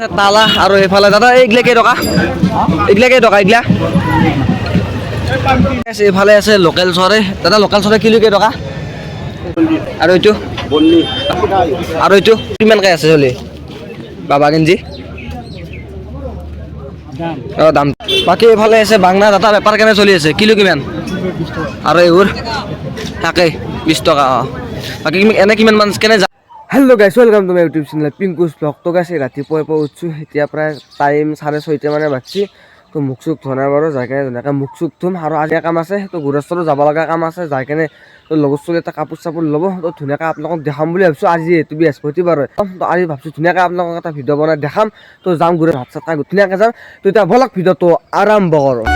তালা আৰু এইফালে দাদা এইগিলা কেই টকা এইগিলা এইফালে আছে লোকেল চৰাই দাদা লোকেল চৰাই কিলো কেই টকা আৰু এইটো কিমানকৈ আছে চলি বাবা গেঞ্জি দাম বাকী এইফালে আছে বাংলা দাদা বেপাৰ কেনে চলি আছে কিলো কিমান আৰু এইবোৰ তাকেই 20 টকা বাকী এনে কিমান মান কেনে hello' guys welcome to my YouTube channel Pinku's blog তো গাইছে ৰাতিপুৱাৰ পৰা উঠছোঁ এতিয়া প্ৰায় টাইম 6:30 মানে বাজছি তো মুখ চুখ ধোৱা বাৰু যাই কেনে ধুনীয়াকৈ মুখ চুখ ধুম আৰু আজি কাম আছে তো গুৰস্থলো যাব লগা কাম আছে যাই কেনে তো লগৰ চলি এটা কাপোৰ চাপোৰ ল'ব তো ধুনীয়াকৈ আপোনালোকক দেখাম বুলি ভাবিছোঁ আজি এইটো বৃহস্পতিবাৰ হয় তো আজি ভাবিছোঁ ধুনীয়াকৈ আপোনালোকক এটা ভিডিঅ' বনাই দেখাম তো যাম গুৰে ভাত চাত খাই ধুনীয়াকৈ যাম তো এতিয়া বলক ভিডিঅ'টো আৰম্ভ কৰোঁ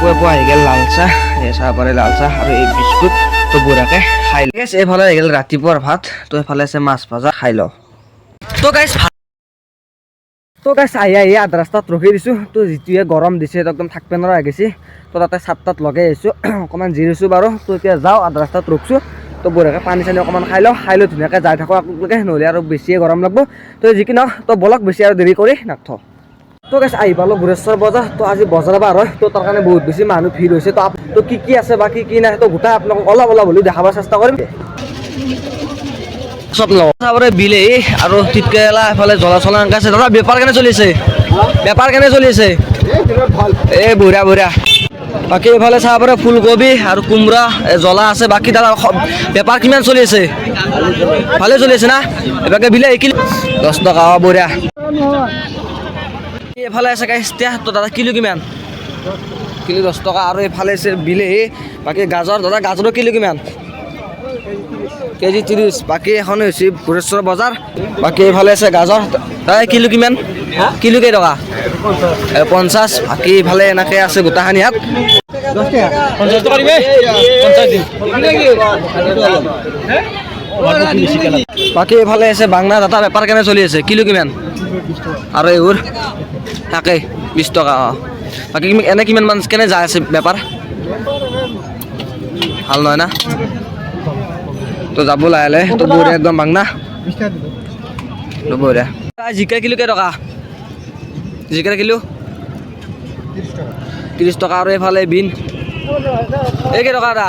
পুৱা আহি গ'ল লাল চাহ এই চাহ পাৰে লাল চাহ আৰু এই বিস্কুট তো বঢ়িয়াকৈ খাই ল এইফালে আহি গ'ল ৰাতিপুৱাৰ ভাত তো এইফালে আছে মাছ ভাজা খাই ল তো গাইছ আহি আধা ৰাস্তাত ৰখি দিছোঁ তো যিটোৱে গৰম দিছে একদম থাকিব নোৱাৰা হৈ গৈছে তো তাতে চাত তাত লগাই আহিছোঁ অকণমান জিৰিছোঁ বাৰু তো এতিয়া যাওঁ আধা ৰাস্তাত ৰখছোঁ তো বঢ়িয়াকৈ পানী চানী অকণমান খাই লওঁ ধুনীয়াকৈ যাই থাকোঁ আপোনালোকে নহ'লে আৰু বেছিয়ে গৰম লাগব তো যি নহওক তো বলক বেছি আৰু দেৰি কৰি নাথওঁ তো গাইছ আহি পালোঁ বুঢ়েশ্বৰ বজাৰ তো আজি বজাৰ বাৰ হয় তো তাৰ কাৰণে বহুত বেছি মানুহ ভিৰ হৈছে তো কি আছে বা কি নাই তো গোটাই আপোনালোকক অলপ হ'লেও দেখাবৰ চেষ্টা কৰিম সব লগৰে বিলে আৰু তিতকেৰেলা এফালে জ্বলা চলা এনেকৈ আছে দাদা বেপাৰ কেনে চলি আছে এই বঢ়িয়া বাকী এইফালে চাব পাৰে ফুলকবি আৰু কোমৰা জ্বলা আছে বাকী দাদা বেপাৰ কিমান চলি আছে ভালে চলি আছে না এবাৰকে বিলে 10 টকা বঢ়িয়া এইফালে আছে গাইছ তো দাদা কিলো কিমান কিলো 10 টকা আৰু এইফালে আছে বিলাহী বাকী গাজৰ দাদা গাজৰৰ কিলো কিমান কেজি 30 বাকী এখন হৈছে বুঢ়েশ্বৰ বজাৰ বাকী এইফালে আছে গাজৰ দাদা কিলো কিমান কিলো কেই টকা 50 বাকী এইফালে এনেকৈ আছে গোটাখানি হাত 50 টকা দিবি 50 বাকী এইফালে আছে বাংলা দাদা বেপাৰ কেনে চলি আছে কিলো কিমান আৰু এইবোৰ তাকেই 20 টকা বাকী এনে কিমান মান কেনে যায় আছে বেপাৰ ভাল নহয় না তো যাব লাহে তো বঢ়িয়া একদম বাংলা তো বঢ়িয়া জিকা কিলো কেই টকা জিকা কিলো 30 টকা আৰু এইফালে বিন এই কেই টকা দা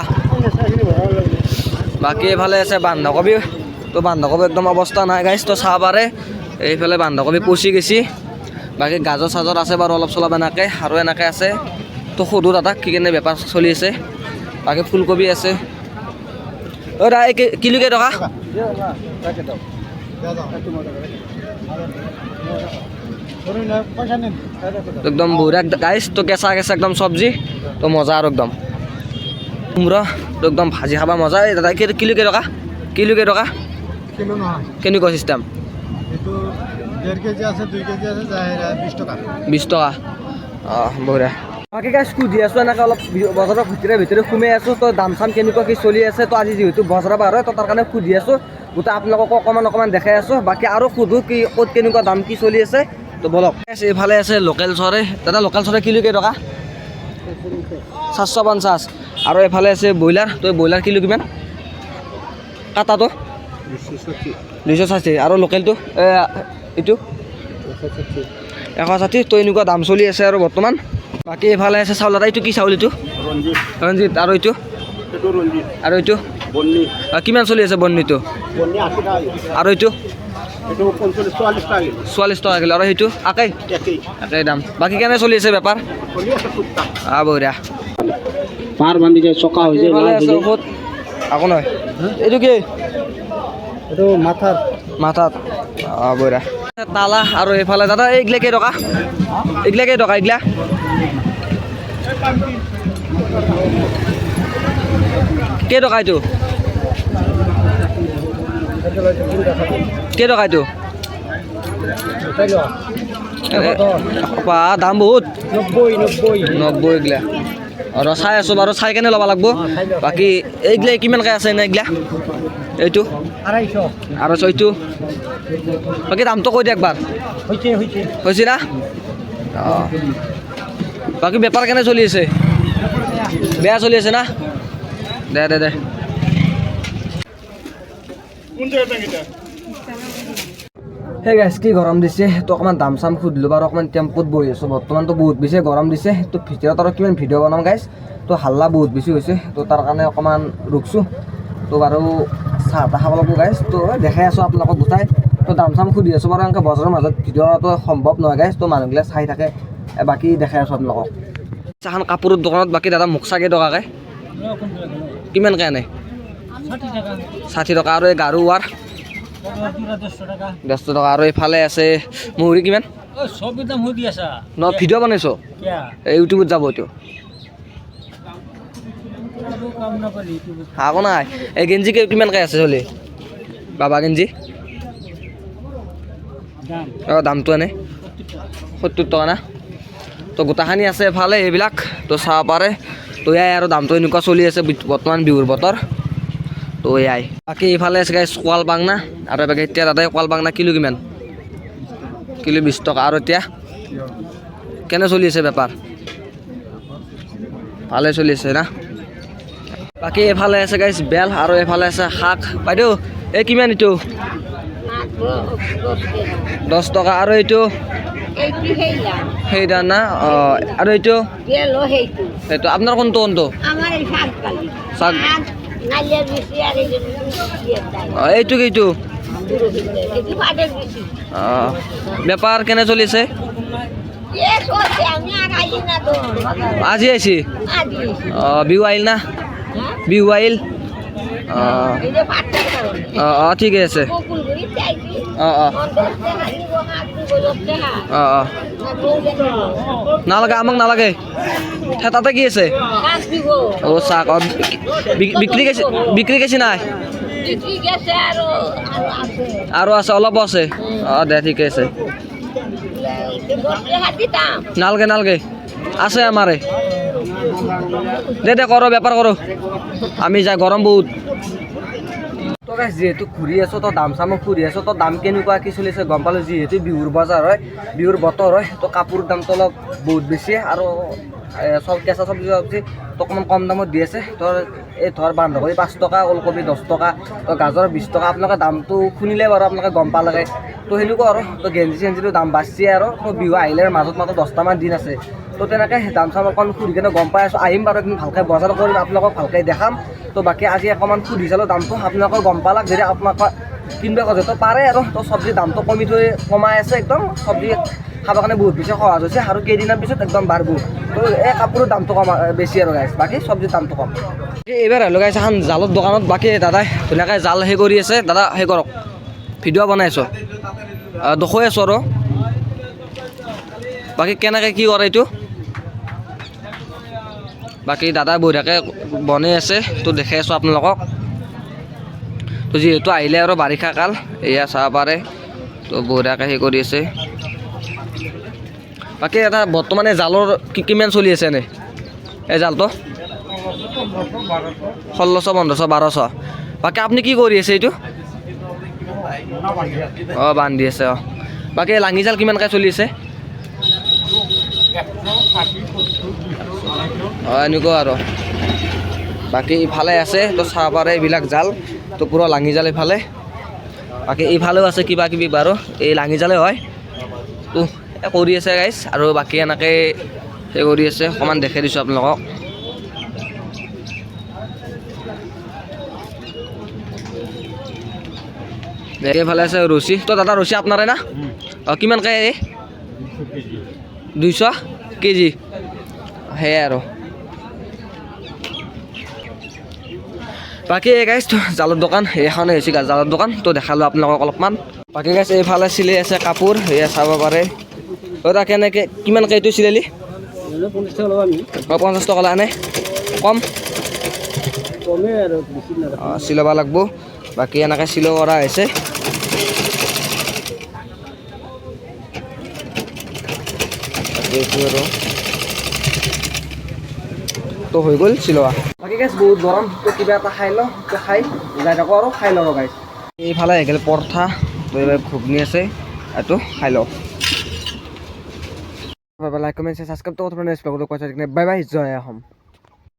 বাকী এইফালে আছে বন্ধাকবি তো বন্ধাকবি একদম অৱস্থা নাই গাইছ তো চাহ পাৰে এইফালে বন্ধাকবি পচি গৈছে বাকী গাজৰ চাজৰ আছে বাৰু অলপ চলপ এনেকৈ আৰু এনেকৈ আছে তো সোধো দাদাক কি কেনে বেপাৰ চলি আছে বাকী ফুলকবি আছে অ' দা এই কিলো কেই টকা একদম বঢ়িয়া গাইছ তো কেঁচা একদম চব্জি তো মজা আৰু একদম কোমৰা তো একদম ভাজি খাবা মজা এই দাদা কিলো কেই টকা কেনেকুৱা চিষ্টেম 20 টকা বঢ়িয়া বাকী গাইছ সুধি আছোঁ এনেকৈ অলপ বজাৰৰ ভিতৰে সোমাই আছোঁ তো দাম চাম কেনেকুৱা কি চলি আছে তো আজি যিহেতু বজাৰ বাৰ হয় তো তাৰ কাৰণে সুধি আছোঁ গোটেই আপোনালোকক অকণমান দেখাই আছোঁ বাকী আৰু সোধোঁ কি ক'ত কেনেকুৱা দাম কি চলি আছে তো বলক এইফালে আছে লোকেল চৰাই দাদা লোকেল চৰাই কিলো কেই টকা 450 আৰু এইফালে আছে ব্ৰইলাৰ তো ব্ৰইলাৰ কিলো কিমান কাটাটো 260 আৰু লোকেলটো এইটো 160 তো এনেকুৱা দাম চলি আছে আৰু বৰ্তমান বাকী এইফালে আছে চাউল দাদা এইটো কি চাউল এইটো ৰঞ্জিত আৰু এইটো কিমান চলি আছে বন্নিটো আৰু এইটো 44 টকা কিলো আৰু সেইটো একেই দাম বাকী কেনে চলি আছে বেপাৰ বঢ়িয়া পাৰ বান্ধি যায় চকা হৈ যায় আকৌ নহয় এইটো কি এইটো মাথাত বঢ়িয়া তালা আৰু এইফালে দাদা এইগিলা কেই টকা এইগিলা কেই টকা এইটো দাম বহুত 90 এইগিলা আৰু চাই আছোঁ বাৰু চাই কেনে ল'ব লাগিব বাকী এইগিলা কিমানকৈ আছে এনে এইগিলা এইটো 250 এইটো বাকী দামটো কৈ দিয়ক একবাৰ হৈছে না বাকী বেপাৰ কেনে চলি আছে বেয়া চলি আছে না দে সেই গাইছ কি গৰম দিছে তো অকণমান দাম চাম সুধিলোঁ বাৰু অকণমান টেম্পুত বহি আছোঁ বৰ্তমানতো বহুত বেছি গৰম দিছে তো ভিতৰত আৰু কিমান ভিডিঅ' বনাওঁ গাইছ তো হাল্লা বহুত বেছি হৈছে তো তাৰ কাৰণে অকণমান ৰখছোঁ তো বাৰু চাহ তাহ খাব লাগিব গাইছ তো দেখাই আছোঁ আপোনালোকক গোটাই তো দাম চাম সুধি আছোঁ বাৰু এনেকৈ বজাৰৰ মাজত ভিডিঅ'টো সম্ভৱ নহয় গাইছ তো মানুহবিলাক চাই থাকে বাকী দেখাই আছোঁ আপোনালোকক চাহান কাপোৰৰ দোকানত বাকী দাদা মোক চাগে টকাকৈ কিমানকৈ আনে 60 টকা আৰু এই গাৰু ৱাৰ 150 টকা আৰু এইফালে আছে মুহুৰি কিমান ন ভিডিঅ' বনাইছ ইউটিউবত যাব এইটো আকৌ নাই এই গেঞ্জি কিমানকৈ আছে চলি বাবা গেঞ্জি অঁ দামটো এনে 70 টকা না তো গোটাখানি আছে এফালে এইবিলাক তো চাব পাৰে তো এয়াই আৰু দামটো এনেকুৱা চলি আছে বৰ্তমান বিহুৰ বতৰ তো এয়াই বাকী এইফালে আছে গাইছ কোৱাল বাংনা আৰু এবাৰ এতিয়া দাদাই কোৱাল বাংনা কিলো কিমান কিলো 20 টকা আৰু এতিয়া কেনে চলি আছে বেপাৰ ভালে চলি আছে না বাকী এইফালে আছে গাইছ বেল আৰু এইফালে আছে শাক বাইদেউ এই কিমান এইটো 10 টকা আৰু এইটো সেইটা না অঁ আৰু এইটো সেইটো আপোনাৰ কোনটো শাক এইটো এইটো অঁ বেপাৰ কেনে চলিছে আজি আহিছে অঁ বিহু আহিল না বিহু আহিল অঁ অঁ ঠিকে আছে অঁ অঁ অঁ অঁ নালাগে আমাক নালাগে তাতে কি আছে অঁ চাক অঁ বিক্ৰী গেছি নাই আৰু আছে অলপ আছে অঁ দে ঠিকে আছে নালগে নালগে আছে আমাৰে দে কৰো বেপাৰ কৰোঁ আমি যাই গৰম বহুত তো গাইছ যিহেতু ঘূৰি আছোঁ তো দাম চামো ঘূৰি আছোঁ তো দাম কেনেকুৱা কি চলিছে গম পালোঁ যিহেতু বিহুৰ বজাৰ হয় বিহুৰ বতৰ হয় তো কাপোৰৰ দামটো অলপ বহুত বেছি আৰু চব কেঁচা চব্জি চব্জি তো অকণমান কম দামত দি আছে ধৰ এই ধৰ বন্ধাকবি 5 টকা ওলকবি 10 টকা তো গাজৰ 20 টকা আপোনালোকে দামটো শুনিলে বাৰু আপোনালোকে গম পালে তো সেনেকুৱা আৰু তো গেঞ্জি চেঞ্জিটো দাম বাঢ়িছে আৰু তো বিহু আহিলে মাজত মাত্ৰ 10টামান দিন আছে তো তেনেকৈ দাম চাম অকণ সুধি কিনে গম পাই আছোঁ আহিম বাৰু একদিন ভালকৈ বজাৰ কৰিম আপোনালোকক ভালকৈ দেখাম তো বাকী আজি অকণমান সুধি চালোঁ দামটো আপোনালোকৰ গম পালাক যদি আপোনালোকৰ কিনিব খোজে তো পাৰে আৰু তো চব্জিৰ দামটো কমাই আছে একদম চব্জি খাবৰ কাৰণে বহুত বেছি সহজ হৈছে আৰু কেইদিনৰ পিছত একদম বাঢ়িব তো এই কাপোৰৰ দামটো কম বেছি আৰু গাইছ বাকী চব্জিৰ দামটো কম এইবাৰ আহিলোঁ গাইছ এখন জালৰ দোকানত বাকী দাদাই ধুনীয়াকৈ জাল সেই কৰি আছে দাদা সেই কৰক ভিডিঅ' বনাই আছোঁ দেখুৱাই আছোঁ আৰু বাকী কেনেকৈ কি কৰে এইটো বাকী দাদা বঢ়িয়াকৈ বনাই আছে তো দেখাই আছোঁ আপোনালোকক তো যিহেতু আহিলে আৰু বাৰিষা কাল এয়া চাব পাৰে তো বঢ়িয়াকৈ সেই কৰি আছে বাকী এটা বৰ্তমানে জালৰ কিমান চলি আছে এনে এই জালটো 1600 1500 1200 বাকী আপুনি কি কৰি আছে এইটো অঁ বান্ধি আছে অঁ বাকী লাঙি জাল কিমানকৈ চলি আছে অঁ এনেকুৱা আৰু বাকী ইফালে আছে তো চাব পাৰে এইবিলাক জাল তো পুৰা লাঙি জাল ইফালে বাকী ইফালেও আছে কিবা কিবি বাৰু এই লাঙি জালে হয় তো কৰি আছে গাইছ আৰু বাকী এনেকৈ সেই কৰি আছে অকণমান দেখাই দিছোঁ আপোনালোকক এইফালে আছে ৰছী তো দাদা ৰছী আপোনাৰে না অঁ কিমানকৈ 200 কেজি সেয়াই আৰু বাকী গাইছ জালৰ দোকান এইখনে হৈছে জালৰ দোকান তো দেখালোঁ আপোনালোকক অলপমান বাকী গাইছ এইফালে চিলাই আছে কাপোৰ সেয়া চাব পাৰে দাদা কেনেকৈ কিমানকৈ এইটো চিলালি 50 টকা আনে কম অঁ চিলাব লাগিব বাকী এনেকৈ চিলাই কৰা হৈছে এইটো আৰু তো হৈ গ'ল চিলোৱা বাকী গাইছ বহুত গৰম তো কিবা এটা খাই লওঁ তো খাই যাই থাকোঁ আৰু খাই লওঁ গাইছ এইফালে আহি গ'ল পৰঠা তো এইবাৰ ঘুগনি আছে এইটো খাই লওঁ লাইক কমেণ্ট ছাবস্ক্ৰাইব তো কথা বাই বাই জয় অসম